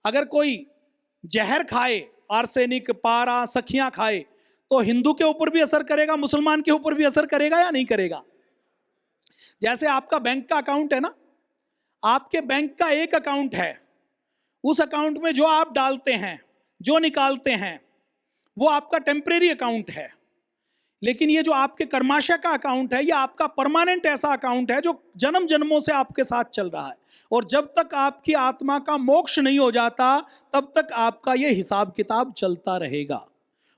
अगर कोई जहर खाए, आर्सेनिक, पारा, सखियां खाए, तो हिंदू के ऊपर भी असर करेगा, मुसलमान के ऊपर भी असर करेगा या नहीं करेगा? जैसे आपका बैंक का अकाउंट है ना, आपके बैंक का एक अकाउंट है, उस अकाउंट में जो आप डालते हैं, जो निकालते हैं, वो आपका टेम्परेरी अकाउंट है। लेकिन ये जो आपके कर्माशय का अकाउंट है, ये आपका परमानेंट ऐसा अकाउंट है जो जन्म जन्मों से आपके साथ चल रहा है। और जब तक आपकी आत्मा का मोक्ष नहीं हो जाता, तब तक आपका ये हिसाब किताब चलता रहेगा।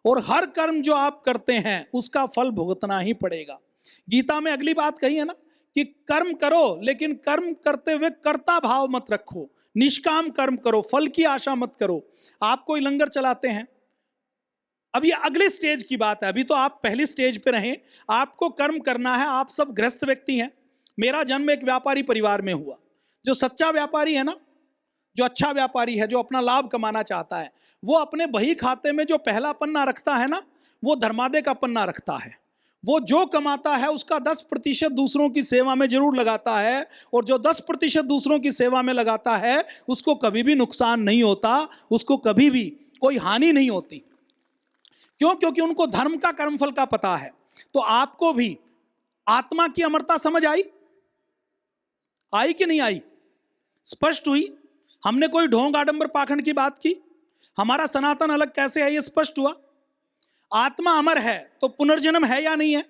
और हर कर्म जो आप करते हैं उसका फल भुगतना ही पड़ेगा। गीता में अगली बात कही है ना कि कर्म करो, लेकिन कर्म करते हुए कर्ता भाव मत रखो, निष्काम कर्म करो, फल की आशा मत करो। आप कोई लंगर चलाते हैं, अब ये अगले स्टेज की बात है, अभी तो आप पहली स्टेज पे रहें। आपको कर्म करना है, आप सब गृहस्थ व्यक्ति हैं। मेरा जन्म एक व्यापारी परिवार में हुआ। जो सच्चा व्यापारी है ना, जो अच्छा व्यापारी है, जो अपना लाभ कमाना चाहता है, वो अपने बही खाते में जो पहला पन्ना रखता है ना, वो धर्मादय का पन्ना रखता है। वो जो कमाता है उसका 10% दूसरों की सेवा में जरूर लगाता है, और जो 10% दूसरों की सेवा में लगाता है उसको कभी भी नुकसान नहीं होता, उसको कभी भी कोई हानि नहीं होती। क्यों? क्योंकि उनको धर्म का, कर्मफल का पता है। तो आपको भी आत्मा की अमरता समझ आई? आई कि नहीं आई? स्पष्ट हुई? हमने कोई ढोंग आडंबर पाखंड की बात की? हमारा सनातन अलग कैसे है, ये स्पष्ट हुआ। आत्मा अमर है तो पुनर्जन्म है या नहीं है?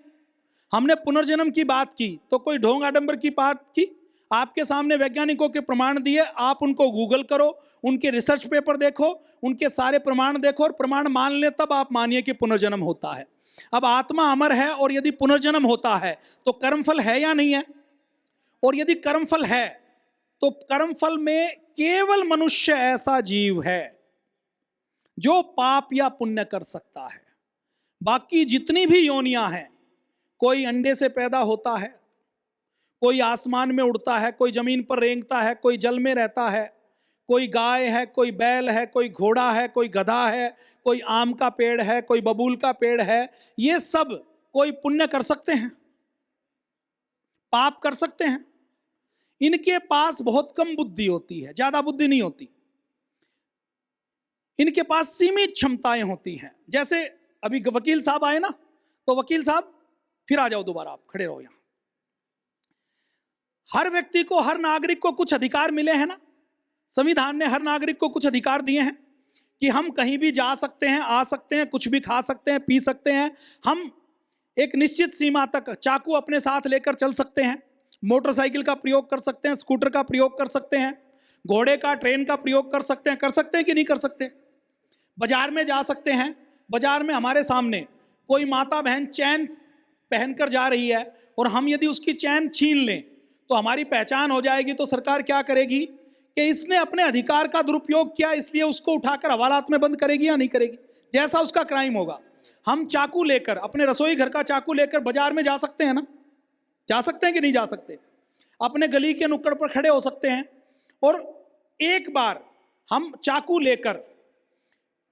हमने पुनर्जन्म की बात की, तो कोई ढोंग आडंबर की बात की? आपके सामने वैज्ञानिकों के प्रमाण दिए, आप उनको गूगल करो, उनके रिसर्च पेपर देखो, उनके सारे प्रमाण देखो, और प्रमाण मान ले तब आप मानिए कि पुनर्जन्म होता है। अब आत्मा अमर है और यदि पुनर्जन्म होता है तो कर्मफल है या नहीं है? और यदि कर्मफल है तो कर्मफल में केवल मनुष्य ऐसा जीव है जो पाप या पुण्य कर सकता है। बाकी जितनी भी योनियां हैं, कोई अंडे से पैदा होता है, कोई आसमान में उड़ता है, कोई जमीन पर रेंगता है, कोई जल में रहता है, कोई गाय है, कोई बैल है, कोई घोड़ा है, कोई गधा है, कोई आम का पेड़ है, कोई बबूल का पेड़ है, ये सब कोई पुण्य कर सकते हैं, पाप कर सकते हैं? इनके पास बहुत कम बुद्धि होती है, ज्यादा बुद्धि नहीं होती। इनके पास सीमित क्षमताएं होती हैं। जैसे अभी वकील साहब आए ना, तो वकील साहब फिर आ जाओ, दोबारा आप खड़े रहो यहां। हर व्यक्ति को, हर नागरिक को कुछ अधिकार मिले हैं ना, संविधान ने हर नागरिक को कुछ अधिकार दिए हैं कि हम कहीं भी जा सकते हैं, आ सकते हैं, कुछ भी खा सकते हैं, पी सकते हैं, हम एक निश्चित सीमा तक चाकू अपने साथ लेकर चल सकते हैं, मोटरसाइकिल का प्रयोग कर सकते हैं, स्कूटर का प्रयोग कर सकते हैं, घोड़े का, ट्रेन का प्रयोग कर सकते हैं कि नहीं कर सकते? बाजार में जा सकते हैं, बाजार में हमारे सामने कोई माता बहन चैन पहनकर जा रही है और हम यदि उसकी चैन छीन लें तो हमारी पहचान हो जाएगी, तो सरकार क्या करेगी कि इसने अपने अधिकार का दुरुपयोग किया, इसलिए उसको उठाकर हवालात में बंद करेगी या नहीं करेगी? जैसा उसका क्राइम होगा। हम चाकू लेकर, अपने रसोई घर का चाकू लेकर बाजार में जा सकते हैं ना? जा सकते हैं कि नहीं जा सकते? अपने गली के नुक्कड़ पर खड़े हो सकते हैं और एक बार हम चाकू लेकर,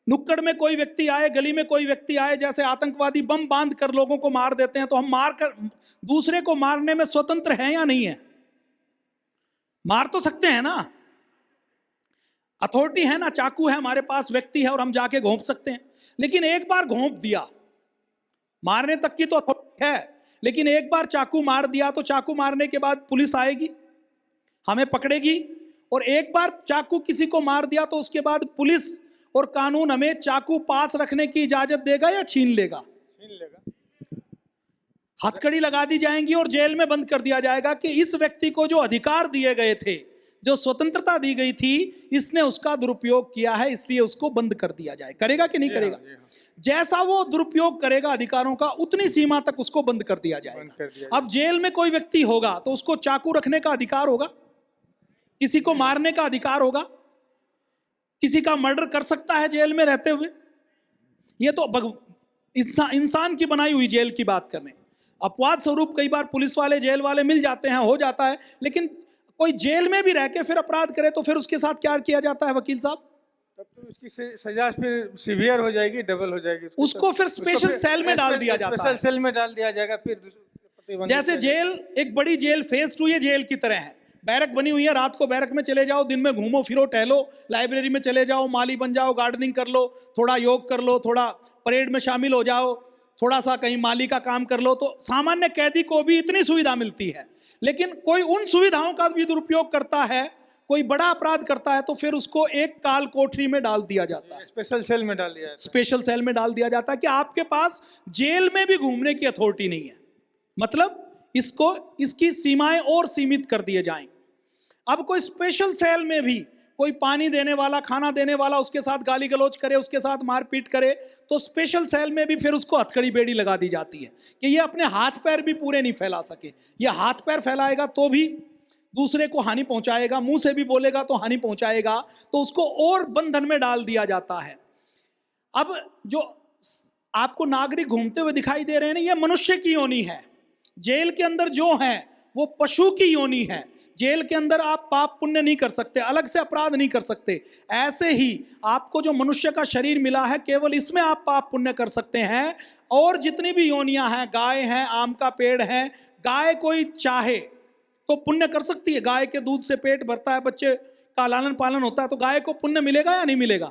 नुक्कड़ में कोई व्यक्ति आए, गली में कोई व्यक्ति आए, जैसे आतंकवादी बम बांध कर लोगों को मार देते हैं, तो हम मार कर दूसरे को मारने में स्वतंत्र हैं या नहीं है? मार तो सकते हैं ना, अथॉरिटी है ना, चाकू है हमारे पास, व्यक्ति है, और हम जाके घोंप सकते हैं। लेकिन एक बार घोंप दिया, मारने तक की तो अथॉरिटी है, लेकिन एक बार चाकू मार दिया तो चाकू मारने के बाद पुलिस आएगी, हमें पकड़ेगी, और एक बार चाकू किसी को मार दिया तो उसके बाद पुलिस और कानून हमें चाकू पास रखने की इजाजत देगा या छीन लेगा? छीन लेगा। हथकड़ी लगा दी जाएंगी और जेल में बंद कर दिया जाएगा कि इस व्यक्ति को जो अधिकार दिए गए थे, जो स्वतंत्रता दी गई थी, इसने उसका दुरुपयोग किया है, इसलिए उसको बंद कर दिया जाए। करेगा कि नहीं करेगा? जैसा वो दुरुपयोग करेगा अधिकारों का, उतनी सीमा तक उसको बंद कर दिया जाएगा। अब जेल में कोई व्यक्ति होगा तो उसको चाकू रखने का अधिकार होगा, किसी को मारने का अधिकार होगा, किसी का मर्डर कर सकता है जेल में रहते हुए? ये तो इंसान की बनाई हुई जेल की बात करने। अपवाद स्वरूप कई बार पुलिस वाले, जेल वाले मिल जाते हैं, हो जाता है, लेकिन कोई जेल में भी रह के फिर अपराध करे तो फिर उसके साथ क्या किया जाता है वकील साहब? तब तो उसकी सजा फिर सीवियर हो जाएगी, डबल हो जाएगी। उसको फिर स्पेशल सेल में डाल दिया जाता है, स्पेशल सेल में डाल दिया जाएगा। फिर जैसे जेल, एक बड़ी जेल फेज 2 ये जेल की तरह है, बैरक बनी हुई है, रात को बैरक में चले जाओ, दिन में घूमो फिरो टहलो, लाइब्रेरी में चले जाओ, माली बन जाओ, गार्डनिंग कर लो, थोड़ा योग कर लो, थोड़ा परेड में शामिल हो जाओ, थोड़ा सा कहीं माली का काम कर लो। तो सामान्य कैदी को भी इतनी सुविधा मिलती है, लेकिन कोई उन सुविधाओं का भी दुरुपयोग करता है, कोई बड़ा अपराध करता है तो फिर उसको एक काल कोठरी में डाल दिया जाता है, स्पेशल सेल में डाल दिया जाता स्पेशल सेल में डाल दिया जाता है कि आपके पास जेल में भी घूमने की अथॉरिटी नहीं है। मतलब इसकी सीमाएं और सीमित कर दिए जाएं। अब कोई स्पेशल सेल में भी कोई पानी देने वाला, खाना देने वाला उसके साथ गाली गलौज करे, उसके साथ मारपीट करे, तो स्पेशल सेल में भी फिर उसको हथकड़ी बेड़ी लगा दी जाती है कि ये अपने हाथ पैर भी पूरे नहीं फैला सके। ये हाथ पैर फैलाएगा तो भी दूसरे को हानि पहुंचाएगा, मुंह से भी बोलेगा तो हानि पहुंचाएगा, तो उसको और बंधन में डाल दिया जाता है। अब जो आपको नागरिक घूमते हुए दिखाई दे रहे हैं ना, ये मनुष्य की योनि है। जेल के अंदर जो है वो पशु की योनि है। जेल के अंदर आप पाप पुण्य नहीं कर सकते, अलग से अपराध नहीं कर सकते। ऐसे ही आपको जो मनुष्य का शरीर मिला है, केवल इसमें आप पाप पुण्य कर सकते हैं। और जितनी भी योनियां हैं, गाय हैं, आम का पेड़ है, गाय कोई चाहे तो पुण्य कर सकती है। गाय के दूध से पेट भरता है, बच्चे का लालन पालन होता है, तो गाय को पुण्य मिलेगा या नहीं मिलेगा?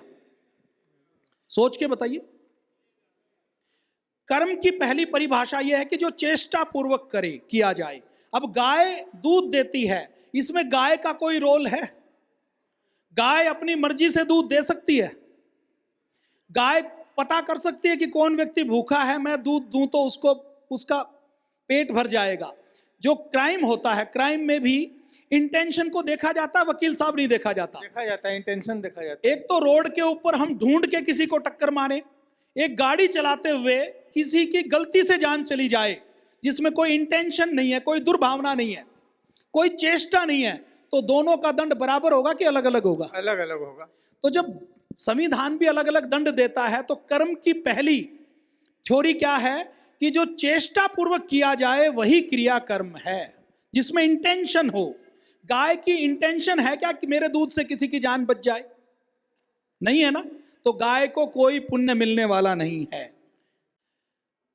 सोच के बताइए। कर्म की पहली परिभाषा यह है कि जो चेष्टा पूर्वक करे, किया जाए। अब गाय दूध देती है, इसमें गाय का कोई रोल है? गाय अपनी मर्जी से दूध दे सकती है? गाय पता कर सकती है कि कौन व्यक्ति भूखा है, मैं दूध दूं तो उसका पेट भर जाएगा। जो क्राइम होता है, क्राइम में भी इंटेंशन को देखा जाता है, वकील साहब नहीं देखा जाता। देखा जाता है, इंटेंशन देखा जाता है। एक तो रोड के ऊपर हम ढूंढ के किसी को टक्कर मारे, एक गाड़ी चलाते हुए किसी की गलती से जान चली जाए जिसमें कोई इंटेंशन नहीं है, कोई दुर्भावना नहीं है, कोई चेष्टा नहीं है, तो दोनों का दंड बराबर होगा कि अलग अलग होगा? अलग अलग होगा। तो जब संविधान भी अलग अलग दंड देता है, तो कर्म की पहली थ्योरी क्या है कि जो चेष्टा पूर्वक किया जाए वही क्रिया कर्म है, जिसमें इंटेंशन हो। गाय की इंटेंशन है क्या कि मेरे दूध से किसी की जान बच जाए? नहीं है ना, तो गाय को कोई पुण्य मिलने वाला नहीं है।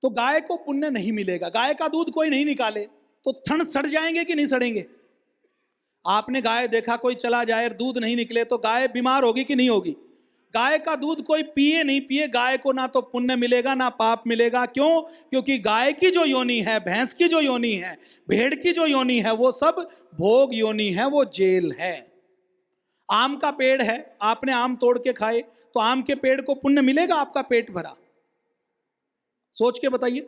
तो गाय को पुण्य नहीं मिलेगा। गाय का दूध कोई नहीं निकाले तो थन सड़ जाएंगे कि नहीं सड़ेंगे? आपने गाय देखा, कोई चला जाए, दूध नहीं निकले तो गाय बीमार होगी कि नहीं होगी? गाय का दूध कोई पिए नहीं पिए, गाय को ना तो पुण्य मिलेगा ना पाप मिलेगा। क्यों? क्योंकि गाय की जो योनि है, भैंस की जो योनि है, भेड़ की जो योनि है, वो सब भोग योनि है, वो जेल है। आम का पेड़ है, आपने आम तोड़ के खाए तो आम के पेड़ को पुण्य मिलेगा? आपका पेट भरा? सोच के बताइए।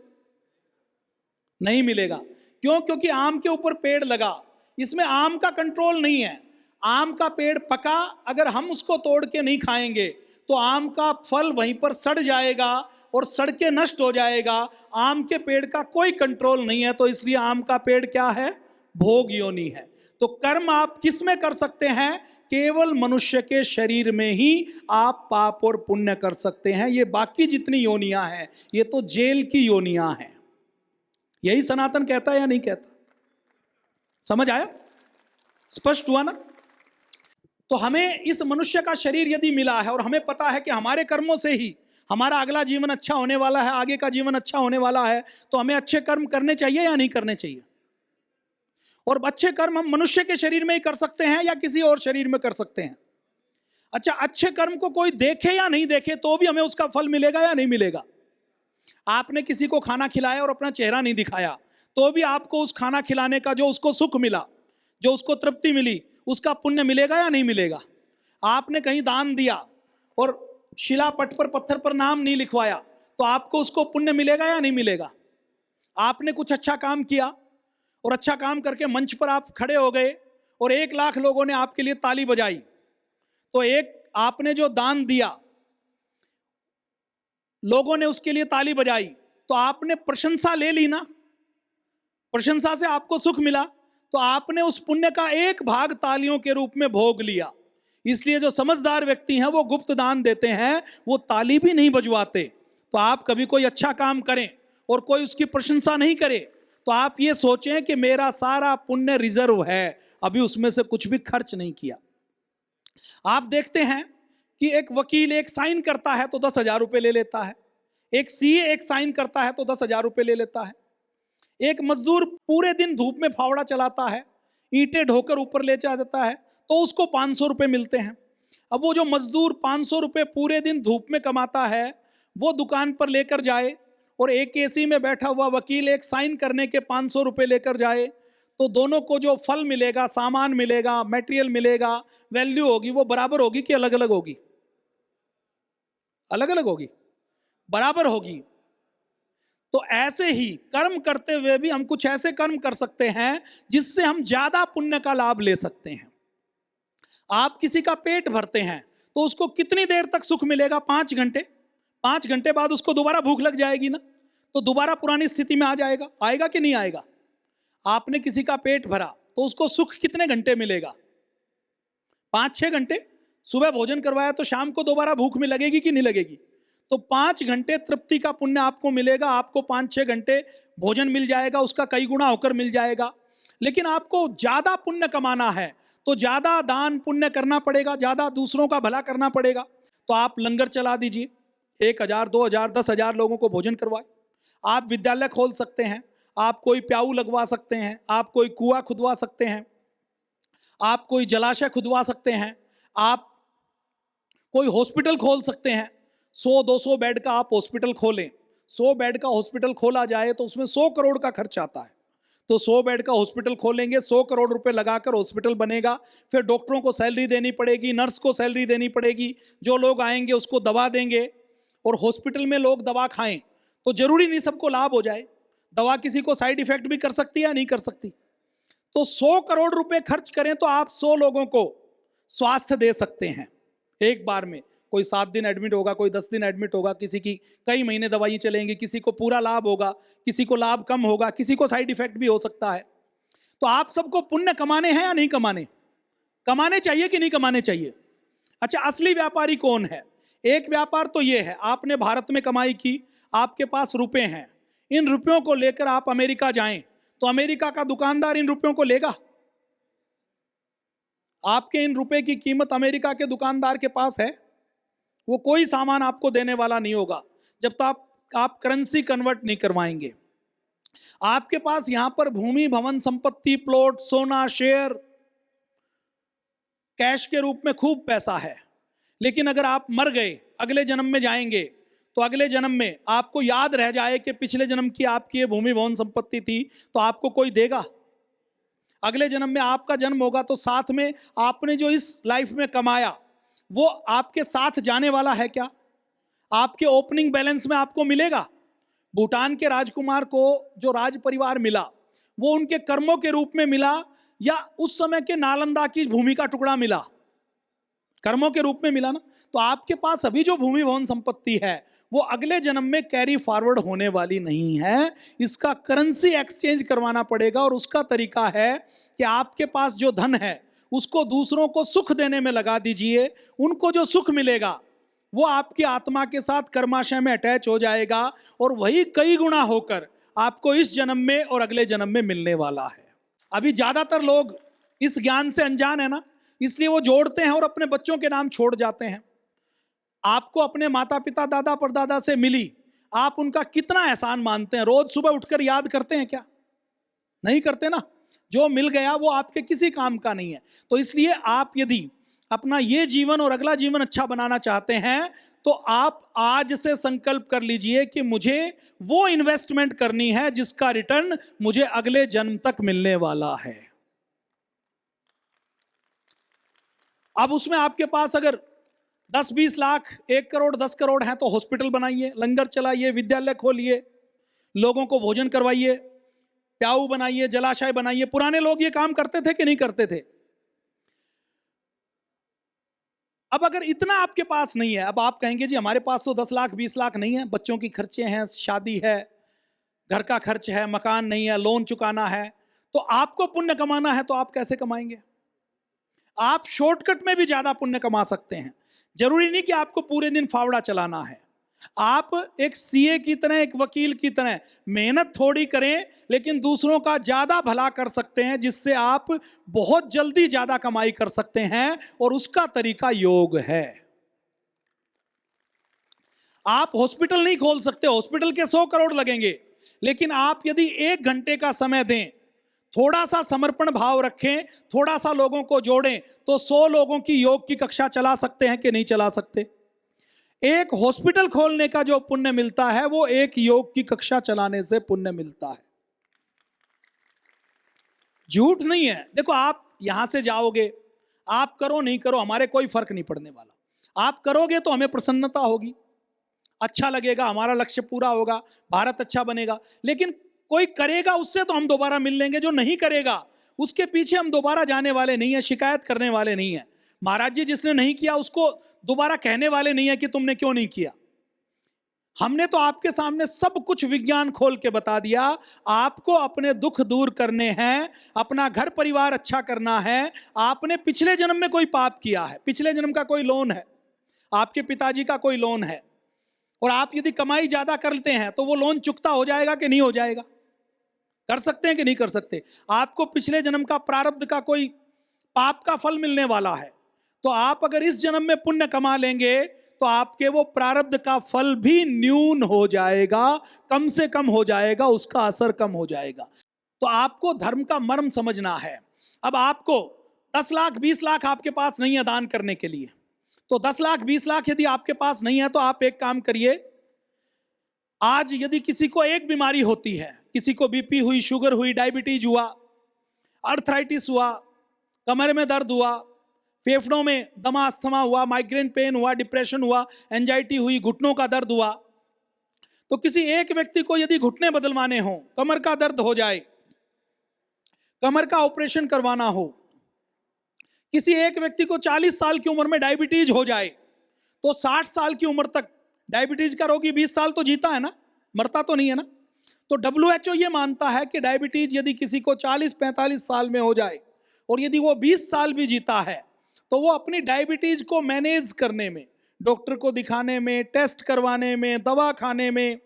नहीं मिलेगा। क्यों? क्योंकि आम के ऊपर पेड़ लगा, इसमें आम का कंट्रोल नहीं है। आम का पेड़ पका, अगर हम उसको तोड़ के नहीं खाएंगे तो आम का फल वहीं पर सड़ जाएगा और सड़ के नष्ट हो जाएगा। आम के पेड़ का कोई कंट्रोल नहीं है, तो इसलिए आम का पेड़ क्या है? भोग योनि है। तो कर्म आप किस में कर सकते हैं? केवल मनुष्य के शरीर में ही आप पाप और पुण्य कर सकते हैं। ये बाकी जितनी योनियां हैं, ये तो जेल की योनियां हैं। यही सनातन कहता है या नहीं कहता? समझ आया? स्पष्ट हुआ ना? तो हमें इस मनुष्य का शरीर यदि मिला है और हमें पता है कि हमारे कर्मों से ही हमारा अगला जीवन अच्छा होने वाला है, आगे का जीवन अच्छा होने वाला है, तो हमें अच्छे कर्म करने चाहिए या नहीं करने चाहिए? और अच्छे कर्म हम मनुष्य के शरीर में ही कर सकते हैं या किसी और शरीर में कर सकते हैं? अच्छा, अच्छे कर्म को कोई देखे या नहीं देखे तो भी हमें उसका फल मिलेगा या नहीं मिलेगा? आपने किसी को खाना खिलाया और अपना चेहरा नहीं दिखाया, तो भी आपको उस खाना खिलाने का जो उसको सुख मिला, जो उसको तृप्ति मिली, उसका पुण्य मिलेगा या नहीं मिलेगा? आपने कहीं दान दिया और शिलापट पर, पत्थर पर नाम नहीं लिखवाया, तो आपको उसको पुण्य मिलेगा या नहीं मिलेगा? आपने कुछ अच्छा काम किया और अच्छा काम करके मंच पर आप खड़े हो गए और 1 लाख लोगों ने आपके लिए ताली बजाई, तो एक आपने जो दान दिया, लोगों ने उसके लिए ताली बजाई, तो आपने प्रशंसा ले ली ना, प्रशंसा से आपको सुख मिला, तो आपने उस पुण्य का एक भाग तालियों के रूप में भोग लिया। इसलिए जो समझदार व्यक्ति हैं वो गुप्त दान देते हैं, वो ताली भी नहीं बजवाते। तो आप कभी कोई अच्छा काम करें और कोई उसकी प्रशंसा नहीं करे, तो आप ये सोचें कि मेरा सारा पुण्य रिजर्व है, अभी उसमें से कुछ भी खर्च नहीं किया। आप देखते हैं कि एक वकील एक साइन करता है तो 10,000 रुपये ले लेता है, एक सीए एक साइन करता है तो 10,000 रुपये ले लेता है, एक मजदूर पूरे दिन धूप में फावड़ा चलाता है, ईंटें ढोकर ऊपर ले जा देता है, तो उसको 500 रुपये मिलते हैं। अब वो जो मजदूर 500 रुपये पूरे दिन धूप में कमाता है, वो दुकान पर लेकर जाए और एक एसी में बैठा हुआ वकील एक साइन करने के 500 रुपये लेकर जाए, तो दोनों को जो फल मिलेगा, सामान मिलेगा, मटेरियल मिलेगा, वैल्यू होगी, वो बराबर होगी कि अलग अलग होगी? अलग अलग होगी? बराबर होगी। तो ऐसे ही कर्म करते हुए भी हम कुछ ऐसे कर्म कर सकते हैं जिससे हम ज्यादा पुण्य का लाभ ले सकते हैं। आप किसी का पेट भरते हैं तो उसको कितनी देर तक सुख मिलेगा? 5 घंटे। 5 घंटे बाद उसको दोबारा भूख लग जाएगी ना, तो दोबारा पुरानी स्थिति में आ जाएगा। आएगा कि नहीं आएगा? आपने किसी का पेट भरा तो उसको सुख कितने घंटे मिलेगा? 5-6 घंटे। सुबह भोजन करवाया तो शाम को दोबारा भूख में लगेगी कि नहीं लगेगी? तो 5 घंटे तृप्ति का पुण्य आपको मिलेगा। आपको 5-6 घंटे भोजन मिल जाएगा, उसका कई गुना होकर मिल जाएगा। लेकिन आपको ज्यादा पुण्य कमाना है तो ज्यादा दान पुण्य करना पड़ेगा, ज्यादा दूसरों का भला करना पड़ेगा। तो आप लंगर चला दीजिए, 1000, 2000, 10,000 लोगों को भोजन करवाए। आप विद्यालय खोल सकते हैं, आप कोई प्याऊ लगवा सकते हैं, आप कोई कुआं खुदवा सकते हैं, आप कोई जलाशय खुदवा सकते हैं, आप कोई हॉस्पिटल खोल सकते हैं। 100-200 बेड का आप हॉस्पिटल खोलें। 100 बेड का हॉस्पिटल खोला जाए तो उसमें 100 करोड़ का खर्च आता है। तो 100 बेड का हॉस्पिटल खोलेंगे, 100 करोड़ रुपए लगाकर हॉस्पिटल बनेगा। फिर डॉक्टरों को सैलरी देनी पड़ेगी, नर्स को सैलरी देनी पड़ेगी, जो लोग आएंगे उसको दवा देंगे। और हॉस्पिटल में लोग दवा खाएं तो जरूरी नहीं सबको लाभ हो जाए। दवा किसी को साइड इफेक्ट भी कर सकती है या नहीं कर सकती? तो 100 करोड़ रुपए खर्च करें तो आप 100 लोगों को स्वास्थ्य दे सकते हैं एक बार में। कोई 7 दिन एडमिट होगा, कोई 10 दिन एडमिट होगा, किसी की कई महीने दवाई चलेंगी, किसी को पूरा लाभ होगा, किसी को लाभ कम होगा, किसी को साइड इफेक्ट भी हो सकता है। तो आप सबको पुण्य कमाने हैं या नहीं कमाने? कमाने चाहिए कि नहीं कमाने चाहिए? अच्छा, असली व्यापारी कौन है? एक व्यापार तो ये है, आपने भारत में कमाई की, आपके पास रुपए हैं, इन रुपयों को लेकर आप अमेरिका जाएं तो अमेरिका का दुकानदार इन रुपयों को लेगा? आपके इन रुपए की कीमत अमेरिका के दुकानदार के पास है? वो कोई सामान आपको देने वाला नहीं होगा जब तक आप करेंसी कन्वर्ट नहीं करवाएंगे। आपके पास यहां पर भूमि, भवन, संपत्ति, प्लॉट, सोना, शेयर, कैश के रूप में खूब पैसा है, लेकिन अगर आप मर गए, अगले जन्म में जाएंगे, तो अगले जन्म में आपको याद रह जाए कि पिछले जन्म की आपकी ये भूमि, भवन, संपत्ति थी, तो आपको कोई देगा? अगले जन्म में आपका जन्म होगा तो साथ में आपने जो इस लाइफ में कमाया वो आपके साथ जाने वाला है क्या? आपके ओपनिंग बैलेंस में आपको मिलेगा? भूटान के राजकुमार को जो राज परिवार मिला वो उनके कर्मों के रूप में मिला या उस समय के नालंदा की भूमि का टुकड़ा मिला? कर्मों के रूप में मिला ना। तो आपके पास अभी जो भूमि, भवन, संपत्ति है वो अगले जन्म में कैरी फॉरवर्ड होने वाली नहीं है। इसका करेंसी एक्सचेंज करवाना पड़ेगा। और उसका तरीका है कि आपके पास जो धन है उसको दूसरों को सुख देने में लगा दीजिए। उनको जो सुख मिलेगा वो आपकी आत्मा के साथ कर्माशय में अटैच हो जाएगा और वही कई गुना होकर आपको इस जन्म में और अगले जन्म में मिलने वाला है। अभी ज्यादातर लोग इस ज्ञान से अनजान है ना, इसलिए वो जोड़ते हैं और अपने बच्चों के नाम छोड़ जाते हैं। आपको अपने माता पिता, दादा परदादा से मिली, आप उनका कितना एहसान मानते हैं? रोज सुबह उठकर याद करते हैं क्या? नहीं करते ना। जो मिल गया वो आपके किसी काम का नहीं है। तो इसलिए आप यदि अपना ये जीवन और अगला जीवन अच्छा बनाना चाहते हैं तो आप आज से संकल्प कर लीजिए कि मुझे वो इन्वेस्टमेंट करनी है जिसका रिटर्न मुझे अगले जन्म तक मिलने वाला है। अब उसमें आपके पास अगर 10-20 लाख, 1 करोड़, 10 करोड़ हैं तो हॉस्पिटल बनाइए, लंगर चलाइए, विद्यालय खोलिए, लोगों को भोजन करवाइए, प्याऊ बनाइए, जलाशय बनाइए। पुराने लोग ये काम करते थे कि नहीं करते थे? अब अगर इतना आपके पास नहीं है, अब आप कहेंगे जी हमारे पास तो 10 लाख 20 लाख नहीं है, बच्चों की खर्चे हैं, शादी है, घर का खर्च है, मकान नहीं है, लोन चुकाना है, तो आपको पुण्य कमाना है तो आप कैसे कमाएंगे? आप शॉर्टकट में भी ज्यादा पुण्य कमा सकते हैं। जरूरी नहीं कि आपको पूरे दिन फावड़ा चलाना है। आप एक सीए की तरह, एक वकील की तरह मेहनत थोड़ी करें लेकिन दूसरों का ज्यादा भला कर सकते हैं, जिससे आप बहुत जल्दी ज्यादा कमाई कर सकते हैं। और उसका तरीका योग है। आप हॉस्पिटल नहीं खोल सकते, हॉस्पिटल के 100 करोड़ लगेंगे, लेकिन आप यदि 1 घंटे का समय दें थोड़ा सा समर्पण भाव रखें, थोड़ा सा लोगों को जोड़ें, तो 100 लोगों की योग की कक्षा चला सकते हैं कि नहीं चला सकते। एक हॉस्पिटल खोलने का जो पुण्य मिलता है वो एक योग की कक्षा चलाने से पुण्य मिलता है। झूठ नहीं है। देखो, आप यहां से जाओगे, आप करो नहीं करो हमारे कोई फर्क नहीं पड़ने वाला। आप करोगे तो हमें प्रसन्नता होगी, अच्छा लगेगा, हमारा लक्ष्य पूरा होगा, भारत अच्छा बनेगा। लेकिन कोई करेगा उससे तो हम दोबारा मिल लेंगे, जो नहीं करेगा उसके पीछे हम दोबारा जाने वाले नहीं है, शिकायत करने वाले नहीं है। महाराज जी जिसने नहीं किया उसको दोबारा कहने वाले नहीं है कि तुमने क्यों नहीं किया। हमने तो आपके सामने सब कुछ विज्ञान खोल के बता दिया। आपको अपने दुख दूर करने हैं, अपना घर परिवार अच्छा करना है। आपने पिछले जन्म में कोई पाप किया है, पिछले जन्म का कोई लोन है, आपके पिताजी का कोई लोन है, और आप यदि कमाई ज्यादा करते हैं तो वो लोन चुकता हो जाएगा कि नहीं हो जाएगा? कर सकते हैं कि नहीं कर सकते? आपको पिछले जन्म का प्रारब्ध का कोई पाप का फल मिलने वाला है, तो आप अगर इस जन्म में पुण्य कमा लेंगे तो आपके वो प्रारब्ध का फल भी न्यून हो जाएगा, कम से कम हो जाएगा, उसका असर कम हो जाएगा। तो आपको धर्म का मर्म समझना है। अब आपको 10 लाख 20 लाख आपके पास नहीं है दान करने के लिए, तो 10 लाख 20 लाख यदि आपके पास नहीं है तो आप एक काम करिए, आज यदि किसी को एक बीमारी होती है, किसी को बीपी हुई, शुगर हुई, डायबिटीज हुआ, अर्थराइटिस हुआ, कमर में दर्द हुआ, फेफड़ों में दमा अस्थमा हुआ, माइग्रेन पेन हुआ, डिप्रेशन हुआ, एंजाइटी हुई, घुटनों का दर्द हुआ, तो किसी एक व्यक्ति को यदि घुटने बदलवाने हो, कमर का दर्द हो जाए, कमर का ऑपरेशन करवाना हो, किसी एक व्यक्ति को 40 साल की उम्र में डायबिटीज हो जाए, तो 60 साल की उम्र तक डायबिटीज का रोगी 20 साल तो जीता है ना, मरता तो नहीं है ना। तो WHO ये मानता है कि डायबिटीज यदि किसी को 40-45 साल में हो जाए और यदि वो 20 साल भी जीता है तो वो अपनी डायबिटीज को मैनेज करने में, डॉक्टर को दिखाने में, टेस्ट करवाने में, दवा खाने में,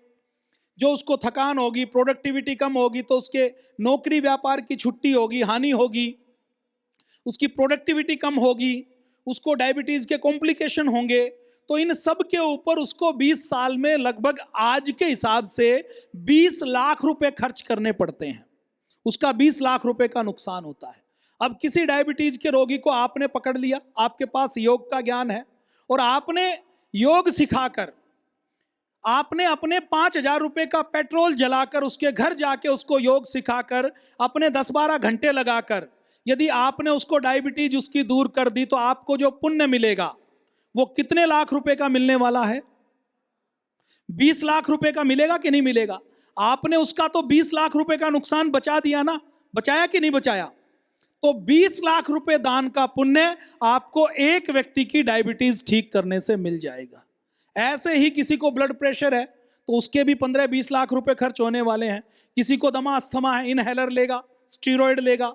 जो उसको थकान होगी, प्रोडक्टिविटी कम होगी तो उसके नौकरी व्यापार की छुट्टी होगी, हानि होगी, उसकी प्रोडक्टिविटी कम होगी, उसको डायबिटीज के कॉम्प्लिकेशन होंगे, तो इन सब के ऊपर उसको 20 साल में लगभग आज के हिसाब से 20 लाख रुपए खर्च करने पड़ते हैं। उसका 20 लाख रुपए का नुकसान होता है। अब किसी डायबिटीज के रोगी को आपने पकड़ लिया, आपके पास योग का ज्ञान है और आपने योग सिखाकर, आपने अपने 5,000 रुपए का पेट्रोल जलाकर उसके घर जाके उसको योग सिखाकर अपने 10-12 घंटे लगाकर यदि आपने उसको डायबिटीज उसकी दूर कर दी तो आपको जो पुण्य मिलेगा वो कितने लाख रुपए का मिलने वाला है? 20 लाख रुपए का मिलेगा कि नहीं मिलेगा? आपने उसका तो 20 लाख रुपए का नुकसान बचा दिया ना, बचाया कि नहीं बचाया? तो 20 लाख रुपए दान का पुण्य आपको एक व्यक्ति की डायबिटीज ठीक करने से मिल जाएगा। ऐसे ही किसी को ब्लड प्रेशर है तो उसके भी 15-20 लाख रुपए खर्च होने वाले हैं। किसी को दमा अस्थमा है, इनहेलर लेगा, स्टीरॉयड लेगा,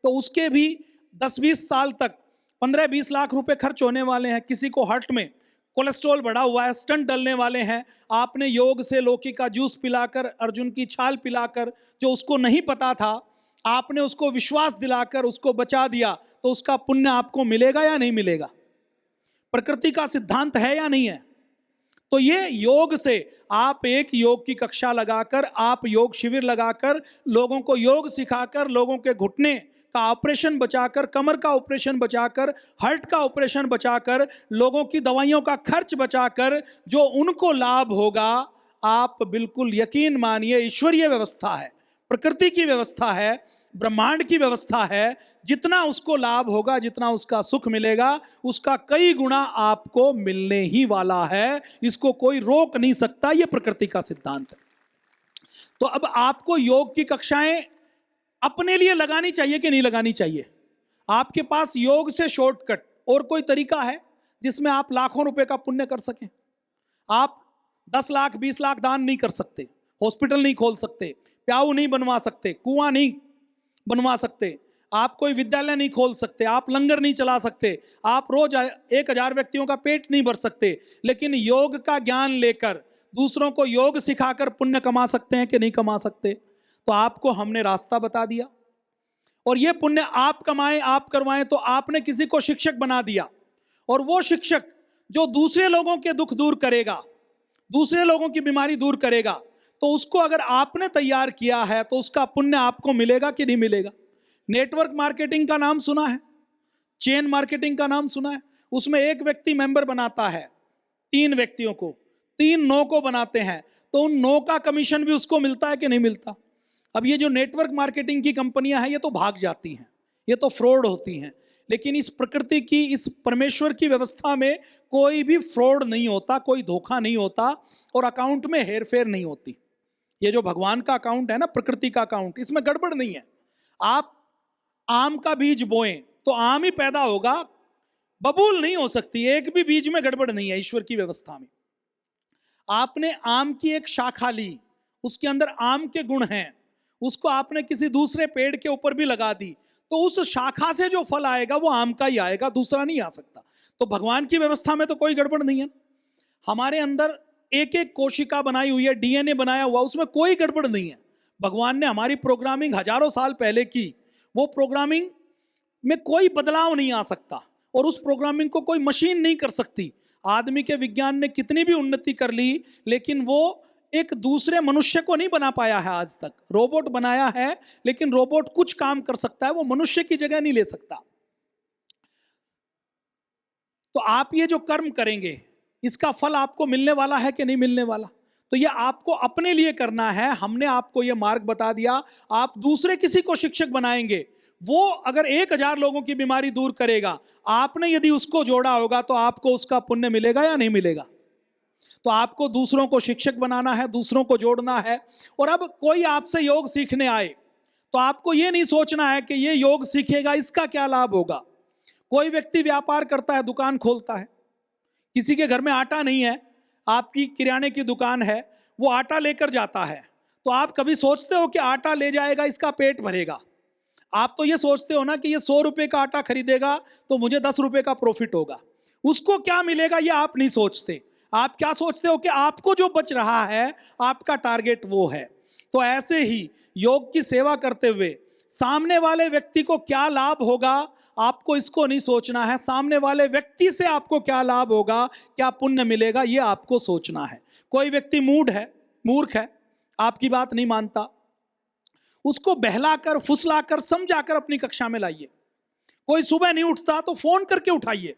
तो उसके भी 10-20 साल तक 15-20 लाख रुपए खर्च होने वाले हैं। किसी को हार्ट में कोलेस्ट्रॉल बढ़ा हुआ है, स्टंट डलने वाले हैं, आपने योग से लौकी का जूस पिलाकर, अर्जुन की छाल पिलाकर, जो उसको नहीं पता था आपने उसको विश्वास दिलाकर उसको बचा दिया, तो उसका पुण्य आपको मिलेगा या नहीं मिलेगा? प्रकृति का सिद्धांत है या नहीं है? तो ये योग से आप एक योग की कक्षा लगाकर, आप योग शिविर लगाकर, लोगों को योग सिखाकर, लोगों के घुटने का ऑपरेशन बचाकर, कमर का ऑपरेशन बचाकर, हार्ट का ऑपरेशन बचाकर, लोगों की दवाइयों का खर्च बचाकर जो उनको लाभ होगा, आप बिल्कुल यकीन मानिए ईश्वरीय व्यवस्था है, प्रकृति की व्यवस्था है, ब्रह्मांड की व्यवस्था है। जितना उसको लाभ होगा, जितना उसका सुख मिलेगा, उसका कई गुना आपको मिलने ही वाला है। इसको कोई रोक नहीं सकता, यह प्रकृति का सिद्धांत है। तो अब आपको योग की कक्षाएं अपने लिए लगानी चाहिए कि नहीं लगानी चाहिए? आपके पास योग से शॉर्टकट और कोई तरीका है जिसमें आप लाखों रुपए का पुण्य कर सकें? आप 10 लाख 20 लाख दान नहीं कर सकते, हॉस्पिटल नहीं खोल सकते, प्याऊ नहीं बनवा सकते, कुआं नहीं बनवा सकते, आप कोई विद्यालय नहीं खोल सकते, आप लंगर नहीं चला सकते, आप रोज 1000 व्यक्तियों का पेट नहीं भर सकते, लेकिन योग का ज्ञान लेकर दूसरों को योग सिखाकर पुण्य कमा सकते हैं कि नहीं कमा सकते? तो आपको हमने रास्ता बता दिया, और ये पुण्य आप कमाएं, आप करवाएं, तो आपने किसी को शिक्षक बना दिया, और वो शिक्षक जो दूसरे लोगों के दुख दूर करेगा, दूसरे लोगों की बीमारी दूर करेगा, तो उसको अगर आपने तैयार किया है तो उसका पुण्य आपको मिलेगा कि नहीं मिलेगा? नेटवर्क मार्केटिंग का नाम सुना है, चेन मार्केटिंग का नाम सुना है। उसमें एक व्यक्ति मेंबर बनाता है 3 व्यक्तियों को, 3 नो को बनाते हैं, तो उन नो का कमीशन भी उसको मिलता है कि नहीं मिलता। अब ये जो नेटवर्क मार्केटिंग की कंपनियां हैं ये तो भाग जाती हैं, ये तो फ्रॉड होती हैं, लेकिन इस प्रकृति की, इस परमेश्वर की व्यवस्था में कोई भी फ्रॉड नहीं होता, कोई धोखा नहीं होता और अकाउंट में हेरफेर नहीं होती। ये जो भगवान का अकाउंट है ना, प्रकृति का अकाउंट, इसमें गड़बड़ नहीं है। आप आम का बीज बोएं तो आम ही पैदा होगा, बबूल नहीं हो सकती, एक भी बीज में गड़बड़ नहीं है ईश्वर की व्यवस्था में। आपने आम की एक शाखा ली, उसके अंदर आम के गुण हैं, उसको आपने किसी दूसरे पेड़ के ऊपर भी लगा दी, तो उस शाखा से जो फल आएगा वो आम का ही आएगा, दूसरा नहीं आ सकता। तो भगवान की व्यवस्था में तो कोई गड़बड़ नहीं है। हमारे अंदर एक एक कोशिका बनाई हुई है, डीएनए बनाया हुआ, उसमें कोई गड़बड़ नहीं है। भगवान ने हमारी प्रोग्रामिंग हजारों साल पहले की, वो प्रोग्रामिंग में कोई बदलाव नहीं आ सकता और उस प्रोग्रामिंग को कोई मशीन नहीं कर सकती। आदमी के विज्ञान ने कितनी भी उन्नति कर ली, लेकिन वो एक दूसरे मनुष्य को नहीं बना पाया है आज तक। रोबोट बनाया है, लेकिन रोबोट कुछ काम कर सकता है, वो मनुष्य की जगह नहीं ले सकता। तो आप ये जो कर्म करेंगे, इसका फल आपको मिलने वाला है कि नहीं मिलने वाला, तो ये आपको अपने लिए करना है। हमने आपको ये मार्ग बता दिया। आप दूसरे किसी को शिक्षक बनाएंगे, वो अगर 1000 लोगों की बीमारी दूर करेगा, आपने यदि उसको जोड़ा होगा तो आपको उसका पुण्य मिलेगा या नहीं मिलेगा। तो आपको दूसरों को शिक्षक बनाना है, दूसरों को जोड़ना है। और अब कोई आपसे योग सीखने आए तो आपको ये नहीं सोचना है कि ये योग सीखेगा, इसका क्या लाभ होगा। कोई व्यक्ति व्यापार करता है, दुकान खोलता है, किसी के घर में आटा नहीं है, आपकी किराने की दुकान है, वो आटा लेकर जाता है, तो आप कभी सोचते हो कि आटा ले जाएगा इसका पेट भरेगा। आप तो ये सोचते हो ना कि ये 100 रुपए का आटा खरीदेगा तो मुझे 10 रुपए का प्रॉफिट होगा, उसको क्या मिलेगा ये आप नहीं सोचते। आप क्या सोचते हो कि आपको जो बच रहा है, आपका टारगेट वो है। तो ऐसे ही योग की सेवा करते हुए सामने वाले व्यक्ति को क्या लाभ होगा, आपको इसको नहीं सोचना है। सामने वाले व्यक्ति से आपको क्या लाभ होगा, क्या पुण्य मिलेगा, ये आपको सोचना है। कोई व्यक्ति मूर्ख है, आपकी बात नहीं मानता, उसको बहलाकर, फुसलाकर, समझाकर अपनी कक्षा में लाइए। कोई सुबह नहीं उठता तो फोन करके उठाइए,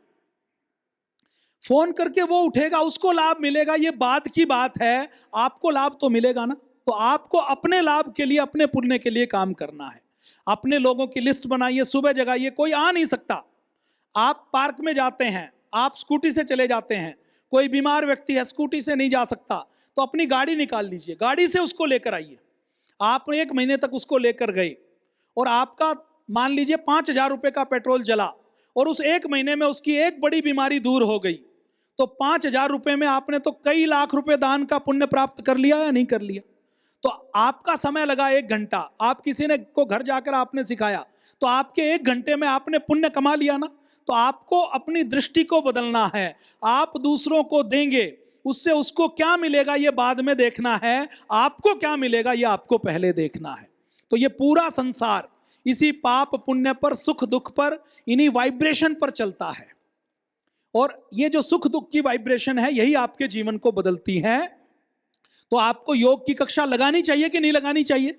फोन करके वो उठेगा, उसको लाभ मिलेगा, ये बात की बात है। आपको लाभ तो मिलेगा ना। तो आपको अपने लाभ के लिए, अपने पुण्य के लिए काम करना है। अपने लोगों की लिस्ट बनाइए, सुबह जगाइए। कोई आ नहीं सकता, आप पार्क में जाते हैं, आप स्कूटी से चले जाते हैं, कोई बीमार व्यक्ति है, स्कूटी से नहीं जा सकता, तो अपनी गाड़ी निकाल लीजिए, गाड़ी से उसको लेकर आइए। आप 1 महीने तक उसको लेकर गए और आपका मान लीजिए 5000 रुपये का पेट्रोल जला और उस 1 महीने में उसकी एक बड़ी बीमारी दूर हो गई, तो 5000 रुपये में आपने तो कई लाख रुपए दान का पुण्य प्राप्त कर लिया या नहीं कर लिया। तो आपका समय लगा 1 घंटा, आप किसी ने को घर जाकर आपने सिखाया, तो आपके 1 घंटे में आपने पुण्य कमा लिया ना। तो आपको अपनी दृष्टि को बदलना है। आप दूसरों को देंगे, उससे उसको क्या मिलेगा ये बाद में देखना है, आपको क्या मिलेगा ये आपको पहले देखना है। तो ये पूरा संसार इसी पाप पुण्य पर, सुख दुख पर, इन्हीं वाइब्रेशन पर चलता है। और ये जो सुख दुख की वाइब्रेशन है, यही आपके जीवन को बदलती है। तो आपको योग की कक्षा लगानी चाहिए कि नहीं लगानी चाहिए?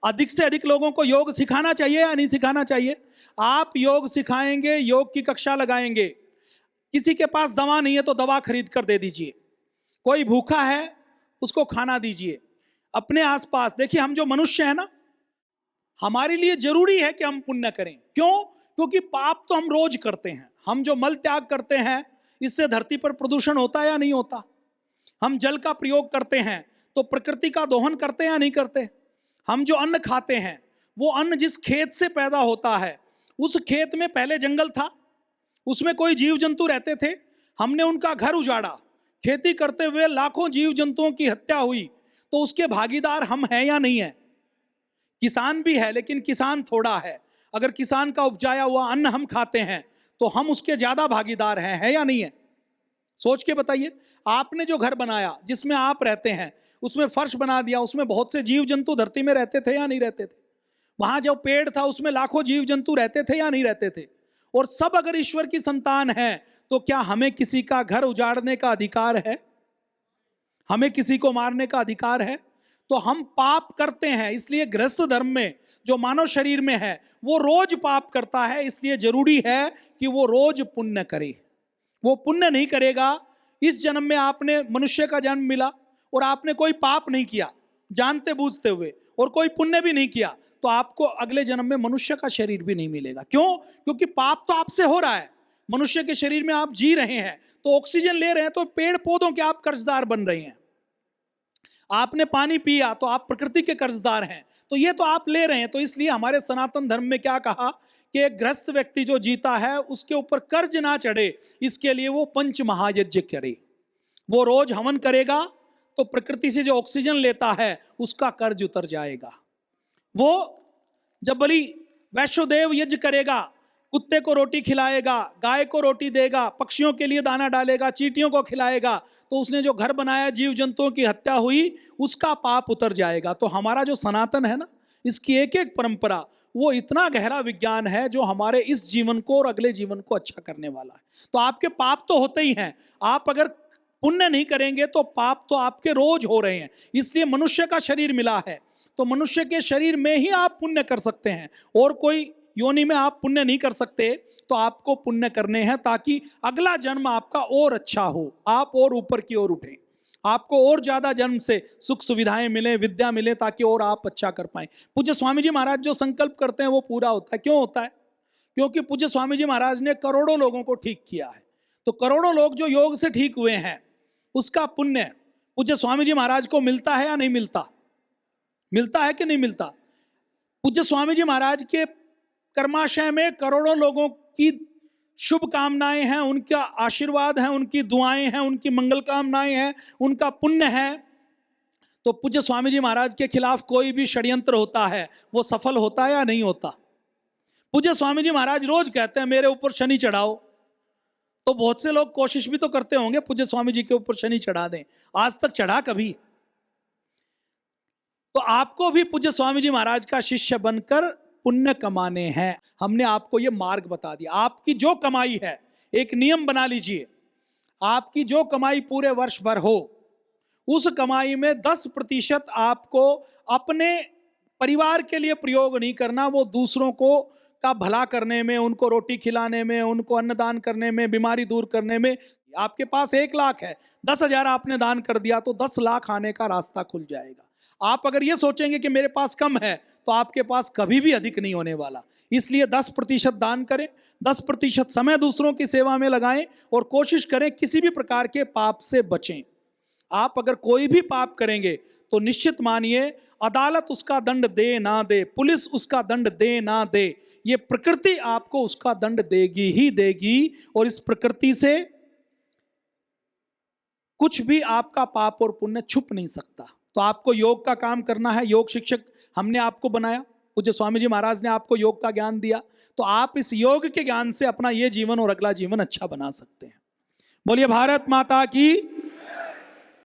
अधिक से अधिक लोगों को योग सिखाना चाहिए या नहीं सिखाना चाहिए? आप योग सिखाएंगे, योग की कक्षा लगाएंगे। किसी के पास दवा नहीं है तो दवा खरीद कर दे दीजिए, कोई भूखा है उसको खाना दीजिए। अपने आसपास देखिए, हम जो मनुष्य है ना, हमारे लिए जरूरी है कि हम पुण्य करें। क्यों? क्योंकि पाप तो हम रोज करते हैं। हम जो मल त्याग करते हैं, इससे धरती पर प्रदूषण होता है या नहीं होता? हम जल का प्रयोग करते हैं तो प्रकृति का दोहन करते हैं या नहीं करते? हम जो अन्न खाते हैं, वो अन्न जिस खेत से पैदा होता है, उस खेत में पहले जंगल था, उसमें कोई जीव जंतु रहते थे, हमने उनका घर उजाड़ा, खेती करते हुए लाखों जीव जंतुओं की हत्या हुई, तो उसके भागीदार हम हैं या नहीं है? किसान भी है, लेकिन किसान थोड़ा है। अगर किसान का उपजाया हुआ अन्न हम खाते हैं तो हम उसके ज्यादा भागीदार हैं, है या नहीं है? सोच के बताइए। आपने जो घर बनाया, जिसमें आप रहते हैं, उसमें फर्श बना दिया, उसमें बहुत से जीव जंतु धरती में रहते थे या नहीं रहते थे? वहां जो पेड़ था उसमें लाखों जीव जंतु रहते थे या नहीं रहते थे? और सब अगर ईश्वर की संतान है, तो क्या हमें किसी का घर उजाड़ने का अधिकार है? हमें किसी को मारने का अधिकार है? तो हम पाप करते हैं, इसलिए गृहस्थ धर्म में जो मानव शरीर में है वो रोज पाप करता है, इसलिए जरूरी है कि वो रोज पुण्य करे। वो पुण्य नहीं करेगा, इस जन्म में आपने मनुष्य का जन्म मिला और आपने कोई पाप नहीं किया जानते बूझते हुए और कोई पुण्य भी नहीं किया, तो आपको अगले जन्म में मनुष्य का शरीर भी नहीं मिलेगा। क्यों? क्योंकि पाप तो आपसे हो रहा है। मनुष्य के शरीर में आप जी रहे हैं तो ऑक्सीजन ले रहे हैं, तो पेड़ पौधों के आप कर्जदार बन रहे हैं। आपने पानी पिया तो आप प्रकृति के कर्जदार हैं, तो ये तो आप ले रहे हैं। तो इसलिए हमारे सनातन धर्म में क्या कहा कि एक गृहस्थ व्यक्ति जो जीता है उसके ऊपर कर्ज ना चढ़े, इसके लिए वो पंच महायज्ञ करे। वो रोज हवन करेगा तो प्रकृति से जो ऑक्सीजन लेता है उसका कर्ज उतर जाएगा। वो जब बलि वैश्वदेव यज्ञ करेगा, कुत्ते को रोटी खिलाएगा, गाय को रोटी देगा, पक्षियों के लिए दाना डालेगा, चींटियों को खिलाएगा, तो उसने जो घर बनाया, जीव जंतुओं की हत्या हुई, उसका पाप उतर जाएगा। तो हमारा जो सनातन है ना, इसकी एक एक परंपरा वो इतना गहरा विज्ञान है जो हमारे इस जीवन को और अगले जीवन को अच्छा करने वाला है। तो आपके पाप तो होते ही हैं, आप अगर पुण्य नहीं करेंगे तो पाप तो आपके रोज हो रहे हैं। इसलिए मनुष्य का शरीर मिला है, तो मनुष्य के शरीर में ही आप पुण्य कर सकते हैं, और कोई योनि में आप पुण्य नहीं कर सकते। तो आपको पुण्य करने हैं ताकि अगला जन्म आपका और अच्छा हो, आप और ऊपर की ओर उठें, आपको और ज्यादा जन्म से सुख सुविधाएं मिले, विद्या मिले, ताकि और आप अच्छा कर पाएं। पूज्य स्वामी जी महाराज जो संकल्प करते हैं वो पूरा होता है। क्यों होता है? क्योंकि पूज्य स्वामी जी महाराज ने करोड़ों लोगों को ठीक किया है। तो करोड़ों लोग जो योग से ठीक हुए हैं उसका पुण्य पूज्य स्वामी जी महाराज को मिलता है या नहीं मिलता? मिलता है कि नहीं मिलता? पूज्य स्वामी जी महाराज के कर्माशय में करोड़ों लोगों की शुभ कामनाएं हैं, उनका आशीर्वाद है, उनकी दुआएं हैं, उनकी मंगल कामनाएं हैं, उनका पुण्य है। तो पूज्य स्वामी जी महाराज के खिलाफ कोई भी षड्यंत्र होता है वो सफल होता है या नहीं होता? पूज्य स्वामी जी महाराज रोज कहते हैं मेरे ऊपर शनि चढ़ाओ, तो बहुत से लोग कोशिश भी तो करते होंगे पूज्य स्वामी जी के ऊपर शनि चढ़ा दें। आज तक चढ़ा कभी? तो आपको भी पूज्य स्वामी जी महाराज का शिष्य बनकर पुण्य कमाने हैं। हमने आपको ये मार्ग बता दिया। आपकी जो कमाई है, एक नियम बना लीजिए, आपकी जो कमाई पूरे वर्ष भर हो, उस कमाई में 10% आपको अपने परिवार के लिए प्रयोग नहीं करना, वो दूसरों को का भला करने में, उनको रोटी खिलाने में, उनको अन्नदान करने में, बीमारी दूर करने में। आपके पास 1 लाख है, 10,000 आपने दान कर दिया तो 10 लाख आने का रास्ता खुल जाएगा। आप अगर ये सोचेंगे कि मेरे पास कम है, तो आपके पास कभी भी अधिक नहीं होने वाला। इसलिए 10% दान करें, 10% समय दूसरों की सेवा में लगाएं और कोशिश करें किसी भी प्रकार के पाप से बचें। आप अगर कोई भी पाप करेंगे तो निश्चित मानिए अदालत उसका दंड दे ना दे, पुलिस उसका दंड दे ना दे, ये प्रकृति आपको उसका दंड देगी ही देगी। और इस प्रकृति से कुछ भी आपका पाप और पुण्य छुप नहीं सकता। तो आपको योग का काम करना है। योग शिक्षक हमने आपको बनाया, पूज्य स्वामी जी महाराज ने आपको योग का ज्ञान दिया, तो आप इस योग के ज्ञान से अपना ये जीवन और अगला जीवन अच्छा बना सकते हैं। बोलिए भारत माता की।